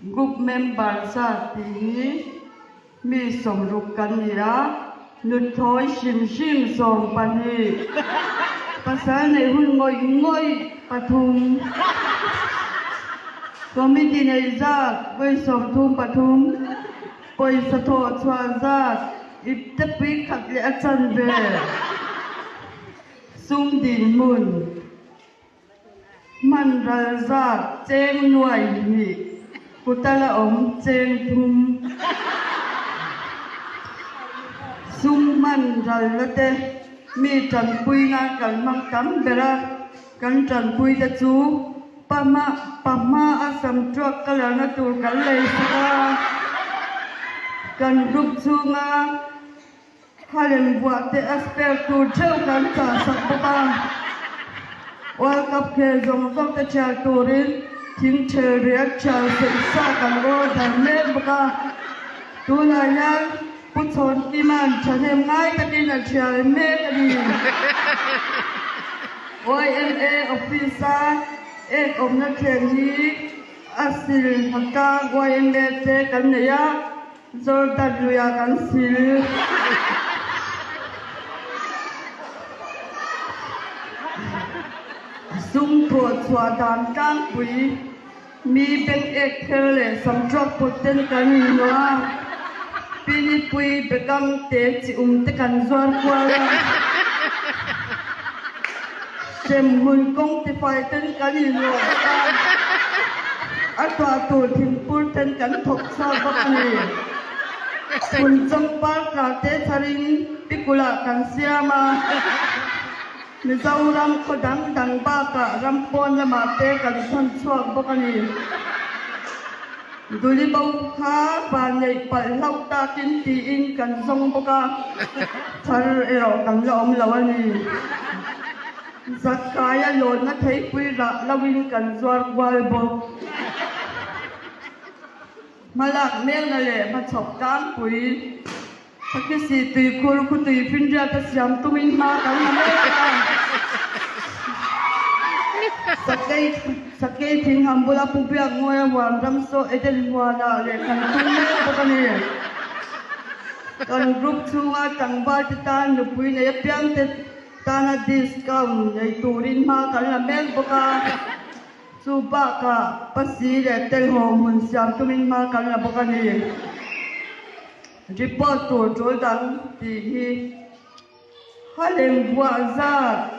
group member sa ti mi som ruk kan ya nut thoi sim sim som pan hi pasal nei hun ngoi pathum committee nei za voi som thum pathum poi sa tho chwa za ip te pi khat le achan ve sum din mun man ral za cheng nuai ni kutala om cheng thum sum man ral late mi tran pui nga kan mang kam bera kan tran pui ta chu pama asam truck kala na tu kan lei sa kan rup chu nga halem bua te asper tu theu kan ta sak pa World Cup ke zong ta cha turin thing che riak cha se sa kan go dan me baka tu na ya pu chon ki man chanem ngai ta din a cha me ta din YMA officer ek omna khen hi asil hakka YMA te kan ne ya zor ta luya kan sil sum thua chua dan kang pui mi ben ek khele sam trok poten kan noa pini pui bekam te chi te kan zuar kwa sem hun kong te fai ten kan no atwa tu thim pur ten kan thok sa bak ni kun champa ka te tharing pikula kan siama Mizoram ko dang baka rampon la mate kan son chuak bokani duli bau kha pa nei pal lau ta tin ti in kan zong boka thar ero kan lom lawani zakaya lon na thei pui ra lawin kan zwar wal bo malak mel na le ma chok kan pui Pakisi tui kul ku tui finja ta siam tumin ma kan na sakai thing hambula pupia ngoya wan ramso edel wala le kan tume bakani kan group chunga tangba ta nu pui ne pian te tana discount nei turin ma kan la mel boka chu ba ka pasi le tel ho mun siam tumin ma kan la bakani report to Jordan ti hi halem bua za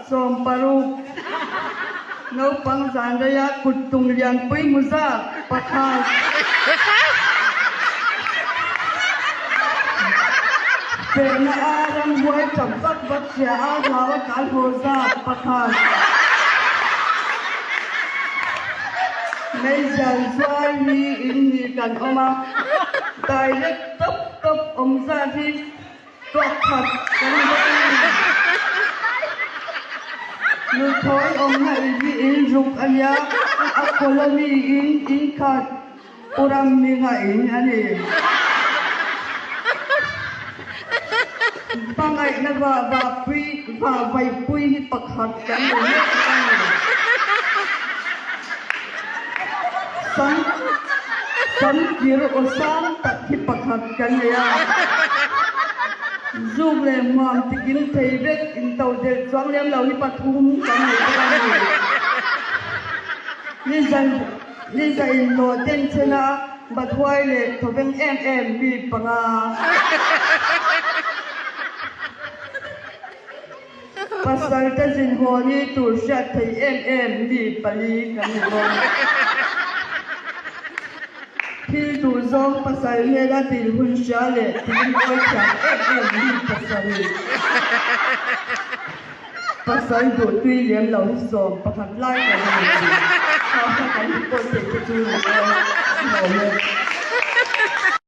som paru no pang zan ya kutung lian pui muza pakha pena aram buai cham sak bat sia a lawa kal ho za pakha nei jan zai ni in ni kan oma direct top om ra đi toạc thật cái người thôi ông này đi in rục anh ya colony in khát orang mi ngai in ani pangai na ba pui ba vai pui hi pakhat kan ni san kiro osam tak hi pakhat kan ya zoom le mom tikin thei vek in tau de chuang lem lo hi pathum kan ni zai lo den chena bathwai le thobeng bi panga pasal ta jin ho ni tur sha thei bi pali kan ni Phil tu zong pasal he la til hun sha le tin oi chang ni pasal du tui lem lo som pakhat lai kan ni ha kan ko te chu